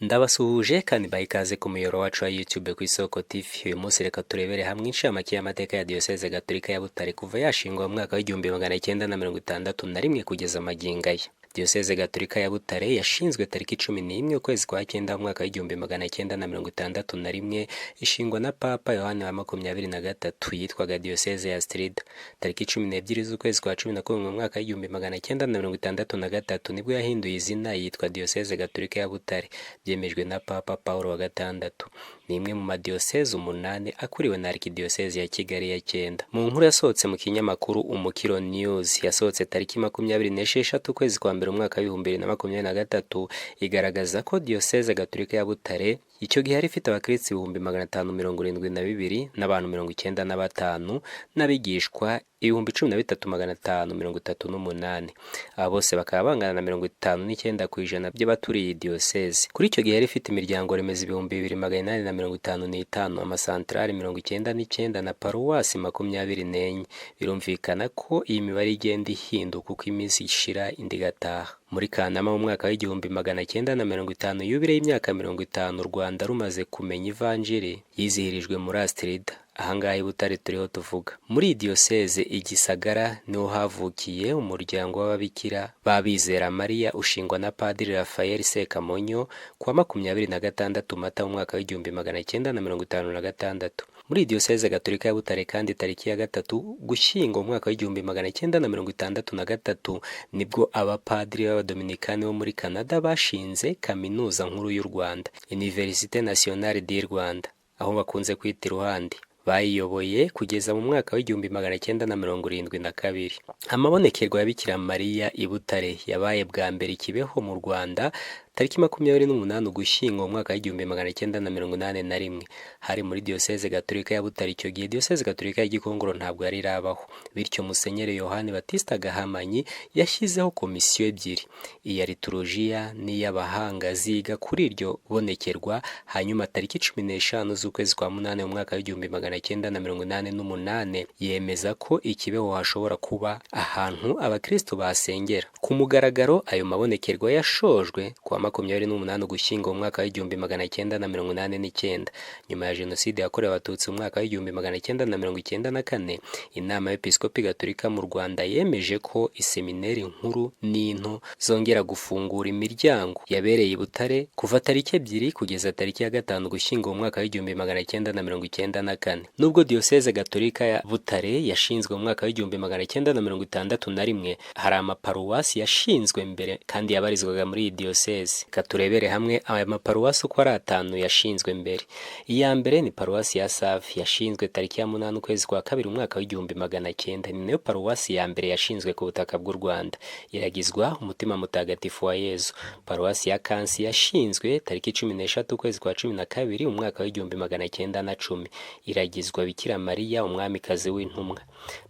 Ndabasuhuje kandi baha ikaze ku muyoboro wacu wa YouTube ku Isoko TV. Uyu munsi reka turebere hamwe inshamake y'amateka ya Diyoseze Gatolika ya Butare kuva yashingwa mu mwaka w'1961 kugeza magingo aya. Diyoseze Gatolika ya Butare yashinzwe tariki 11 ukwezi kwa cyenda mu mwaka w'1961 ishingwa na Papa Yohani wa 23 yitwaga Diyoseze ya Strida. Tariki 12 z'ukwezi kwa 11 mu mwaka w'1963 nibwo yahinduye izina yitwa Diyoseze Gatolika ya Butare, byemejwe na Papa Paulo wa gatandatu. Ni imwe mu madiyoseze 8 akuriwe na Arikidiyoseze ya Kigali ya 9. Mu nkuru yasohotse mu kinyamakuru Umukiro News yasohotse tariki 26 ukwezi kwa mbere umwaka w'2023 igaragaza ko Diyoseze Gatolika ya Butare icyo gihe yari ifite abakristo 572 n'abantu 95 n'abigishwa 13538. Aba bose bakaba bangana na 59% by'abaturiye diyoseze. Kuri icyo gihe yari ifite imiryango remezo 2855, amasantrali 99 na paruwasi 24. Birumvikana ko iyi mibare igenda ihinduka uko iminsi ishira indi gataha. Muri Kanama mu mwaka w'1950 yubile y'imyaka 50 u Rwanda rumaze kumenya ivanjiri yizihirijwe muri Astrida. Ahangaha i Butare turiho tuvuga. Muri diyoseze igisagara niho havukiye umuryango w'ababikira babizera Mariya ushingwa na Padiri Rafael Sekamonyo kwa 26 Mata mu mwaka w'1956. Muri diyoseze Gatolika ya Butare kandi tariki ya 3 Gushyingo mu mwaka w'1963 nibwo abapadiri b'abadominikani bo muri Canada bashinze kaminuza nkuru y'u Rwanda, Université Nationale du Rwanda, aho bakunze kwita Iruhande. Bayiyoboye kugeza mu mwaka w'1972. Amabonekerwa ya Bikira Mariya i Butare yabaye bwa mbere Kibeho mu Rwanda tariki 28 Ugushyingo mu mwaka w'1981. Hari muri Diyoseze Gatolika ya Butare. Icyo gihe Diyoseze Gatolika ya Gikongoro ntabwo yari irabaho, bityo Musenyeri Yohani Batista Gahamanyi yashyizeho komisiyo ebyiri, iya liturujia n'iy'abahanga ziga kuri iryo bonekerwa. Hanyuma tariki 15 z'ukwezi kwa 8 mu mwaka w'1988 yemeza ko Ikibeho hashobora kuba ahantu abakristo basengera. Ku mugaragaro ayo mabonekerwa yashojwe kwa 28 Ugushyingo mu mwaka w'1989. Nyuma ya Jenoside yakorewe Abatutsi mu mwaka w'1994, inama y'Episkopi Gatolika mu Rwanda yemeje ko iseminari nkuru n'into zongera gufungura imiryango. Yabereye i Butare kuva tariki 2 kugeza tariki ya 5 Ugushyingo mu mwaka w'1994. Nubwo Diyoseze Gatolika ya Butare yashinzwe mu mwaka w'1961, hari amaparuwasi yashinzwe mbere kandi yabarizwaga muri iyi diyoseze. Katurebere hamwe aya maparuwasi uko ari 5 yashinzwe mbere. Iya mbere ni paruwasi ya Safi yashinzwe tariki ya 8 ukwezi kwa 2 umwaka w'1900. Ni nayo paruwasi ya mbere yashinzwe ku butaka bw'u Rwanda. Iragizwa umutima mutagatifu wa Yezu. Paruwasi ya Kansi yashinzwe tariki 13 ukwezi kwa 12 umwaka w'1910. Iragizwa Bikira Mariya umwamikazi w'intumwa.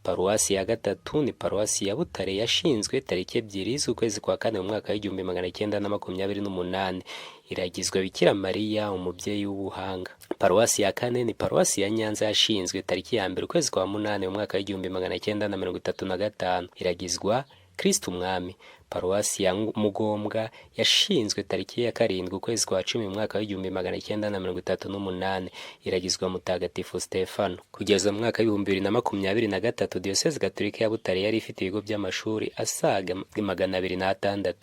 Paruwasi ya gatatu ni paruwasi ya Butare yashinzwe tariki 2 z'ukwezi kwa 4 mu mwaka w'1928. Iragizwa Bikira Mariya umubyeyi w'ubuhanga. Paruwasi ya kane ni paruwasi ya Nyanza yashinzwe tariki ya 1 ukwezi kwa 8 mu mwaka w'1935. Iragizwa Kristo Umwami. Paruwasi ya Mugombwa yashinzwe tariki ya 7 ukwezi kwa 10 mu mwaka w'1938. Iragizwa Mutagatifu Stefano. Kugeza mu mwaka w'2023 Diyoseze Gatolika ya Butare yari ifite ibigo by'amashuri asaga 206,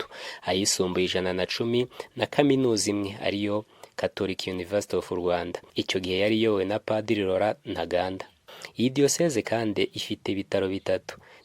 ayisumbuye 110 na kaminuza imwe ariyo Catholic University of Rwanda. Icyo gihe yari yowe na Padiri Laurent Ntaganda. Iyi diyoseze kandi ifite ibitaro 3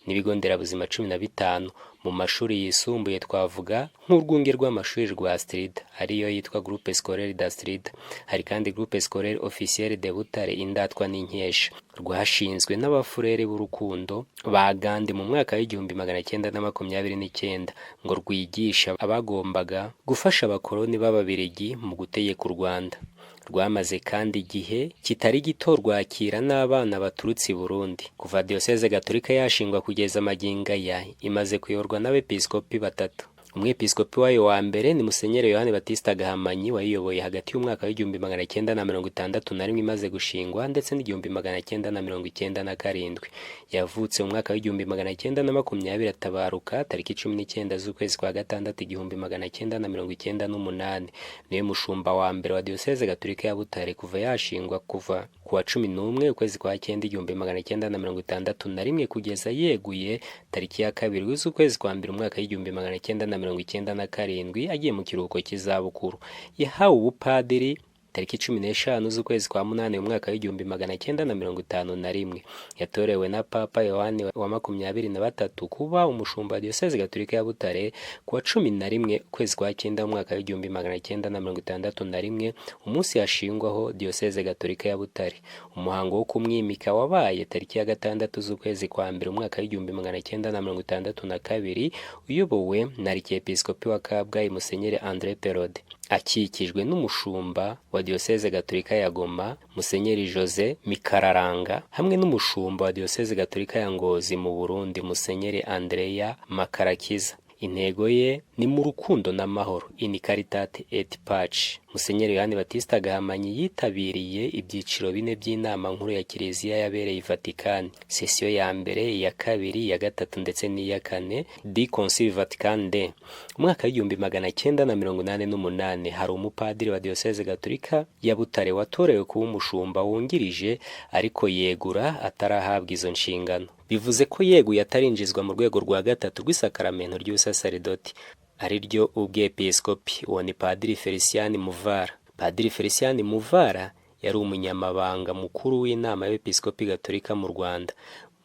n'ibigo nderabuzima 15. Mu mashuri yisumbuye twavuga nk'urwunge rw'amashuri rwa Astrida ariyo yitwa Groupe Scolaire d'Astrida. Hari kandi Groupe Scolaire Officiel de Butare Indatwa n'Inkesha, rwashinzwe n'abafurere b'urukundo ba Gandhi mu mwaka w'1929 ngo rwigisha abagombaga gufasha abakoloni b'Ababiligi mu gutegeka u Rwanda. Rwamaze kandi igihe kitari gito rwakira n'abana baturutse i Burundi. Kuva Diyoseze Gatolika yashingwa kugeza magingo aya imaze kuyorwa n'abepiskopi 3. Umwepiskopi wayo wa mbere ni Musenyeri Yohani Batista Gahamanyi wayiyoboye hagati y'umwaka w'igihumbi magana cyenda na mirongo itandatu na rimwe imaze gushingwa ndetse n'igihumbi magana cyenda na mirongo icyenda na karindwi. Yavutse mu mwaka w'igihumbi magana cyenda na makumyabiri atabaruka tariki 19 z'ukwezi kwa gatandatu igihumbi magana cyenda na mirongo icyenda n'umunani. Niwe mushumba wa mbere wa Diyoseze Gatolika ya Butare kuva yashingwa kuva kuwa 11 ukwezi kwa cyenda igihumbi magana cyenda na mirongo itandatu na rimwe kugeza yeguye tariki ya 2 z'ukwezi kwa mbere umwaka w'igihumbi magana cyenda na mirongo icyenda na karindwi agiye mu kiruhuko cy'izabukuru. Yahawe ubupadiri tariki 15 z'ukwezi kwa munani mu mwaka w'igihumbi magana cyenda na mirongo itanu na rimwe. Yatorewe na Papa Yohani wa 23 kuba umushumba wa Diyoseze Gatolika ya Butare kuwa 11 ukwezi kwa cyenda mu mwaka w'igihumbi magana cyenda na mirongo itandatu na rimwe, umunsi yashingwaho Diyoseze Gatolika ya Butare. Umuhango wo kumwimika wabaye tariki ya 6 z'ukwezi kwa mbere mu mwaka w'igihumbi magana cyenda na mirongo itandatu na kabiri, uyobowe na Arkiyepiskopi wa Kabgayi Musenyeri André Perode, akikijwe n'umushumba wa Diyoseze Gatolika ya Goma Musenyeri Jose Mikararanga hamwe n'umushumba wa Diyoseze Gatolika ya Ngozi mu Burundi Musenyeri Andrea Makarakiza. Intego ye ni mu rukundo n'amahoro, in caritate et pace. Musenyeri Yohani Batista Gahamanyi yitabiriye ibyiciro bine by'inama nkuru ya Kiliziya yabereye i Vatican. Sesiyo ya mbere, iya kabiri, iya gatatu ndetse n'iya kane di Concile Vatican II. Umwaka w'igihumbi magana cyenda na mirongo inani n'umunani hari umupadiri wa Diyoseze Gatolika ya Butare watorewe kuba umushumba wungirije ariko yegura atarahabwa izo nshingano. Bivuze ko yeguye atarinjizwa mu rwego rwa gatatu rw'isakaramento ry'ubusasaridoti ari ryo ubwepiskopi. Uwo ni Padiri Felician Muvara. Padiri Felician Muvara yari umunyamabanga mukuru w'inama y'Episkopi Gatolika mu Rwanda.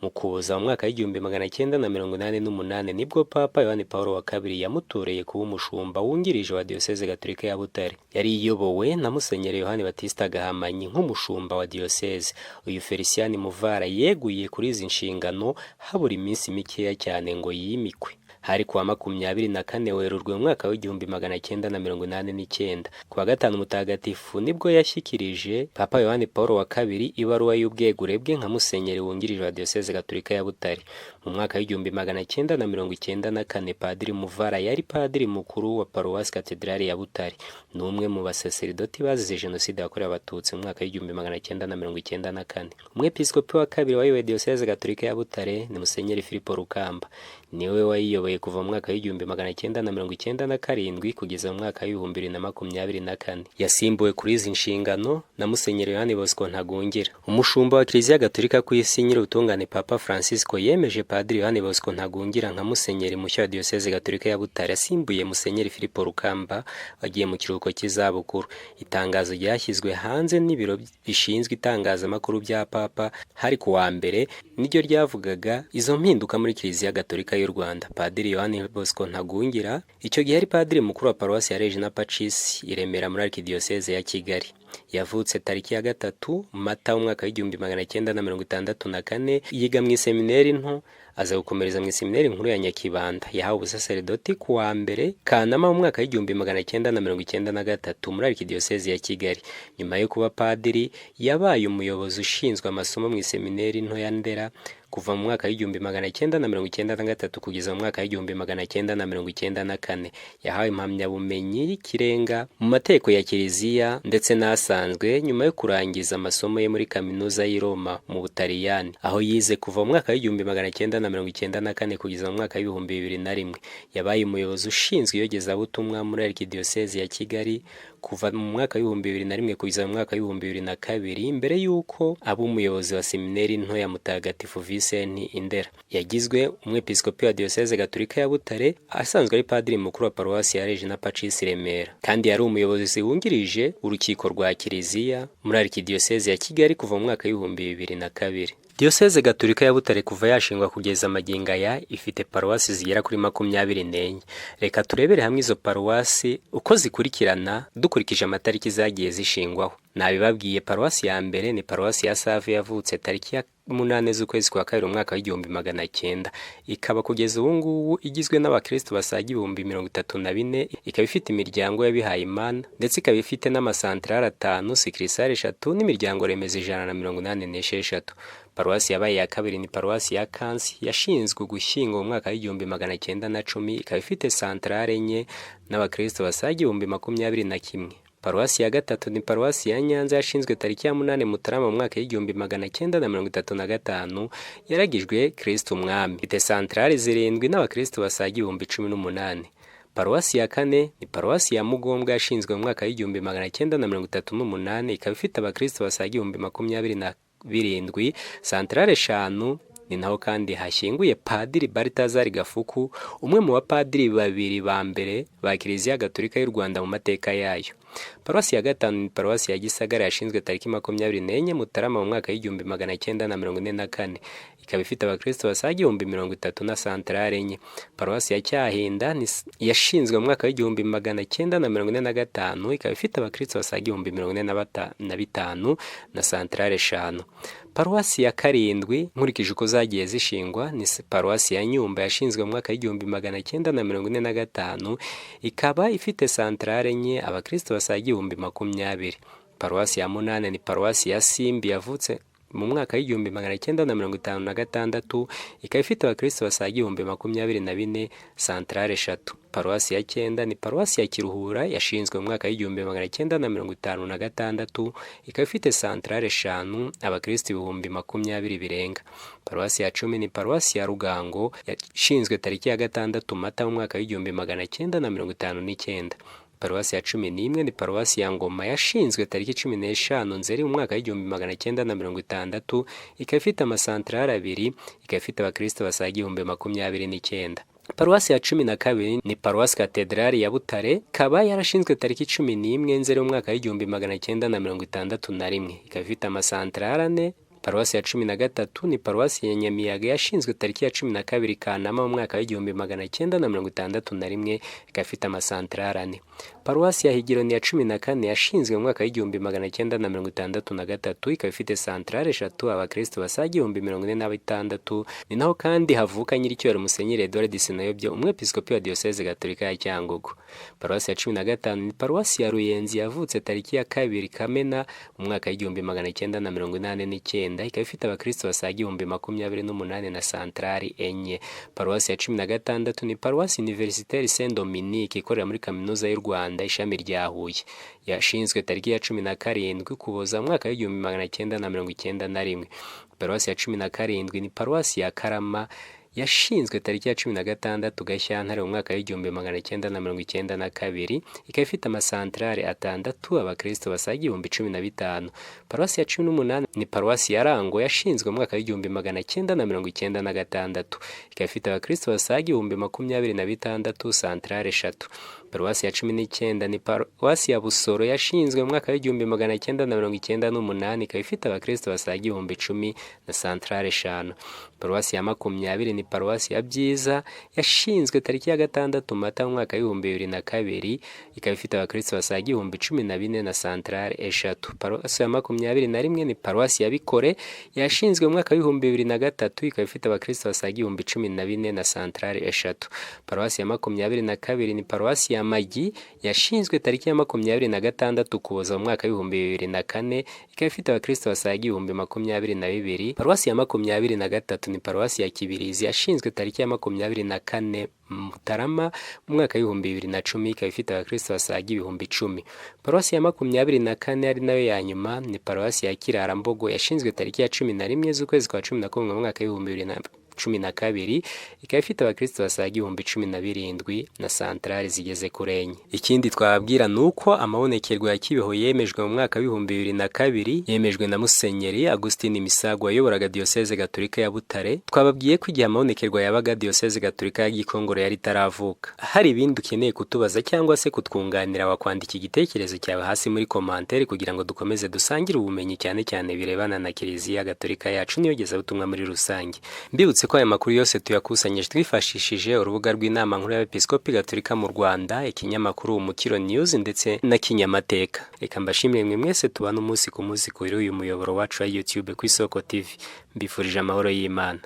Mu Kuboza mu mwaka w'igihumbi magana cyenda na mirongo inani n'umunani nibwo Papa Yohani Paulo wa kabiri yamutoreye kuba umushumba wungirije wa Diyoseze Gatolika ya Butare. Yari iyobowe na Musenyeri Yohani Batista Gahamanyi nk'umushumba wa Diyoseze. Uyu Felician Muvara yeguye kuri izi nshingano habura iminsi mikeya cyane ngo yimikwe. Hari kuwa 24 Werurwe mu mwaka w'igihumbi magana cyenda na mirongo inani n'icyenda. Kuwa gatanu mutagatifu nibwo yashyikirije Papa Yohani Paulo wa kabiri ibaruwa y'ubwegure bwe nka musenyeri wungirije wa Diyoseze Gatolika ya Butare. Mu mwaka w'igihumbi magana cyenda na mirongo icyenda na kane Padiri Muvara yari padiri mukuru wa Paruwasi Katedrali ya Butare. Ni umwe mu basaseridoti bazize Jenoside yakorewe Abatutsi mu mwaka w'igihumbi magana cyenda na mirongo icyenda na kane. Umwepiskopi wa kabiri wayoboye Diyoseze Gatolika ya Butare ni Musenyeri Filipo Rukamba. Niwe wayiyoboye kuva mu mwaka w'igihumbi magana cyenda na mirongo icyenda na karindwi kugeza mu mwaka w'ibihumbi 2024. Yasimbuwe kuri izi nshingano na Musenyeri Yohani Bosco Ntagungira. Umushumba wa Kiliziya Gatolika ku isi nyir'ubutungane Papa Francisco yemeje Padiri Yohani Bosco Ntagungira nka musenyeri mushya wa Diyoseze Gatolika ya Butare, asimbuye Musenyeri Filipo Rukamba wagiye mu kiruhuko cy'izabukuru. Itangazo ryashyizwe hanze n'ibiro bishinzwe itangazamakuru bya Papa hari kuwa mbere niryo ryavugaga izo mpinduka muri Kiliziya Gatolika y'u Rwanda. Padiri Yohani Bosco Ntagungira icyo gihe ari padiri mukuru wa Paruwasi ya Regina Pacis i Remera muri Arkidiocese ya Kigali. Yavutse tariki ya 3 Mata umwaka w'igihumbi magana cyenda na mirongo itandatu na kane. Yiga mu iseminari nto aza gukomereza mu iseminari nkuru ya Nyakibanda. Yahawe ubusaseridoti kuwa mbere Kanama mu mwaka w'igihumbi magana cyenda na mirongo icyenda na gatatu muri Arkidiocese ya Kigali. Nyuma yo kuba padiri yabaye umuyobozi ushinzwe amasomo mu iseminari nto ya Ndera kuva mu mwaka w'igihumbi magana cyenda na mirongo icyenda na gatatu kugeza mu mwaka w'igihumbi magana cyenda na mirongo icyenda na kane. Yahawe impamyabumenyi y'ikirenga mu mategeko ya Kiliziya ndetse n'asanzwe nyuma yo kurangiza amasomo ye muri kaminuza y'i Roma mu Butaliyani, aho yize kuva mu mwaka w'igihumbi magana cyenda na mirongo icyenda na kane kugeza mu mwaka w'ibihumbi 2001. Yabaye umuyobozi ushinzwe iyogezabutumwa muri Arkidiocese ya Kigali kuva mu mwaka w'ibihumbi 2001 kugeza mu mwaka w'ibihumbi 2002, mbere y'uko aba umuyobozi wa seminari nto ya Mutagatifu Vincent i Ndera. Yagizwe umwepiskopi wa Diyoseze Gatolika ya Butare, asanzwe ari padiri mukuru wa Paruwasi ya Regina Pacis Remera, kandi yari umuyobozi wungirije urukiko rwa Kiliziya muri Arkidiocese ya Kigali kuva mu mwaka w'ibihumbi 2002. Diyoseze Gatolika ya Butare kuva yashingwa kugeza amagingo aya ifite paruwasi zigera kuri 24. Reka turebere hamwe izo paruwasi uko zikurikirana dukurikije amatariki zagiye zishingwaho. Nabibabwiye, paruwasi ya mbere ni paruwasi ya Save yavutse tariki ya 8 z'ukwezi kwa kabiri umwaka w'igihumbi magana cyenda. Ikaba kugeza ubu ngubu igizwe n'abakristo basaga 34,000. Ikaba ifite imiryango y'abihaye Imana ndetse ikaba ifite n'amasantrale 5, sikirisare 3 n'imiryango remezo 186. Paruwasi yabaye ya kabiri ni paruwasi ya Kansi yashinzwe Ugushyingo mu mwaka w'1910, ikaba ifite santarare enye n'abakristo basaga 21,000. Paruwasi ya gatatu ni paruwasi ya Nyanza yashinzwe tariki ya 8 Mutarama mu mwaka w'1935, yaragijwe Kristo Umwami, ifite santarare 7 n'abakristo basaga 18,000. Paruwasi ya kane ni paruwasi ya Mugombwa yashinzwe mu mwaka w'1938, ikaba ifite abakristo basaga 27,000. Santarare 5 ni naho kandi hashyinguye Padiri Balthazar Gafuku, umwe mu bapadiri babiri ba mbere ba Kiliziya Gatolika y'u Rwanda mu mateka yayo. Paruwasi ya gatanu ni paruwasi ya Gisagara yashinzwe tariki 24 Mutarama mu mwaka w'1944, ikaba ifite abakristo basaga 30,000 na santarare enye. Paruwasi ya Cyahinda yashinzwe mu mwaka w'1945, ikaba ifite abakristo basaga 45,000 na santarare 5. Paruwasi ya karindwi nkurikije uko zagiye zishingwa ni paruwasi ya Nyumba yashinzwe mu mwaka w'1945, ikaba ifite santarare enye, abakristo basaga 20,000. Paruwasi ya munane ni paruwasi ya Simbi yavutse mu mwaka w'1956, ikaba ifite abakristo basaga 24,000, santarare 3. Paruwasi ya 9 ni paruwasi ya Kiruhura yashinzwe mu mwaka w'1956, ikaba ifite santarare 5, abakristo 20,000 birenga. Paruwasi ya 10 ni paruwasi ya Rugango yashinzwe tariki ya 6 Mata mu mwaka w'1959. Paruwasi ya 11 ni paruwasi ya Ngoma yashinzwe tariki 15 Nzeri mu mwaka w'1960, ikaba ifite amasantarare 2, ikaba ifite abakristo basaga 29,000. Paruwasi ya 12 ni paruwasi Katedrali ya Butare, ikaba yarashinzwe tariki 11 Nzeri mu mwaka w'1961, ikaba ifite amasantarare 4. Paruwasi ya 13 ni paruwasi ya Nyamiyaga yashinzwe tariki ya 12 Kanama mu mwaka w'1961, ikaba ifite amasantarare 4. Paruwasi ya Higiro ni ya 14 yashinzwe mu mwaka w'1963, ikaba ifite santarare 3, abakristo basaga 46,000. Ni naho kandi havuka nyiricyubahiro Musenyeri Edouard Sinayobye, umwepiskopi wa Diyoseze Gatolika ya Cyangugu. Paruwasi ya 15 ni paruwasi ya Ruyenzi yavutse tariki ya 2 Kamena mu mwaka w'1989, ikaba ifite abakristo basaga 28,000 na santarari enye. Paruwasi ya 16 ni paruwasi Universitaire Saint Dominique ikorera muri Kaminuza y'u Rwanda ishami rya Huye, yashinzwe tariki ya 17 Ukuboza mu mwaka w'1991. Paruwasi ya 17 ni paruwasi ya Karama yashinzwe tariki ya 16 Gashyantare mu mwaka w'1992, ikaba ifite amasantarare 6, abakristo basaga 15,000. Paruwasi ya 18 ni paruwasi ya Rango yashinzwe mu mwaka w'1996, ikaba ifite abakristo basaga 26,000, santarare 3. Paruwasi ya 19 ni paruwasi ya Busoro yashinzwe mu mwaka w'1998, ikaba ifite abakristo basaga 10,000 na santarare 5. Paruwasi ya 20 ni paruwasi ya Byiza yashinzwe tariki ya 6 Mata mu mwaka w'2002, ikaba ifite abakristo basaga 14,000 na santarare 3. Paruwasi ya 21 ni paruwasi ya Bikore yashinzwe mu mwaka w'2003, ikaba ifite abakristo basaga 14,000 na santarare 3. Paruwasi ya 22 ni paruwasi ya Magi yashinzwe tariki ya 26 Ukuboza mu mwaka w'2004, ikaba ifite abakristo basaga 22,000. Paruwasi ya 23 ni paruwasi ya Kibirizi yashinzwe tariki ya 24 Mutarama mu mwaka w'2010, ikaba ifite abakristo basaga 10,000. Paruwasi ya 24 ari nayo ya nyuma ni paruwasi ya Kirarambogo yashinzwe tariki ya 11 z'ukwezi kwa 11 mu mwaka w'2012, ikaba ifite abakristo basaga 17,000 na santarare zigeze kuri enye. Ikindi twababwira nuko amabonekerwa ya Kibeho yemejwe mu mwaka w'2002, yemejwe na Musenyeri Augustin Misago wayoboraga Diyoseze Gatolika ya Butare. Twababwiye ko igihe amabonekerwa yabaga Diyoseze Gatolika ya Gikongoro yari itaravuka. Hari ibindi ukeneye kutubaza cyangwa se kutwunganira, wakwandika igitekerezo cyawe hasi muri commentaire kugira ngo dukomeze dusangire ubumenyi cyane cyane birebana na Kiliziya Gatolika yacu n'iyogezabutumwa muri rusange. Mbibutse ko aya makuru yose tuyakusanyije twifashishije urubuga rw'inama nkuru y'abepiskopi Gatolika mu Rwanda, ikinyamakuru Umukiro News ndetse na Kinyamateka. Reka mbashimire mwe mwese tubana umunsi ku munsi kuri uyu muyoboro wacu wa YouTube ku Isoko TV. Mbifurije amahoro y'Imana.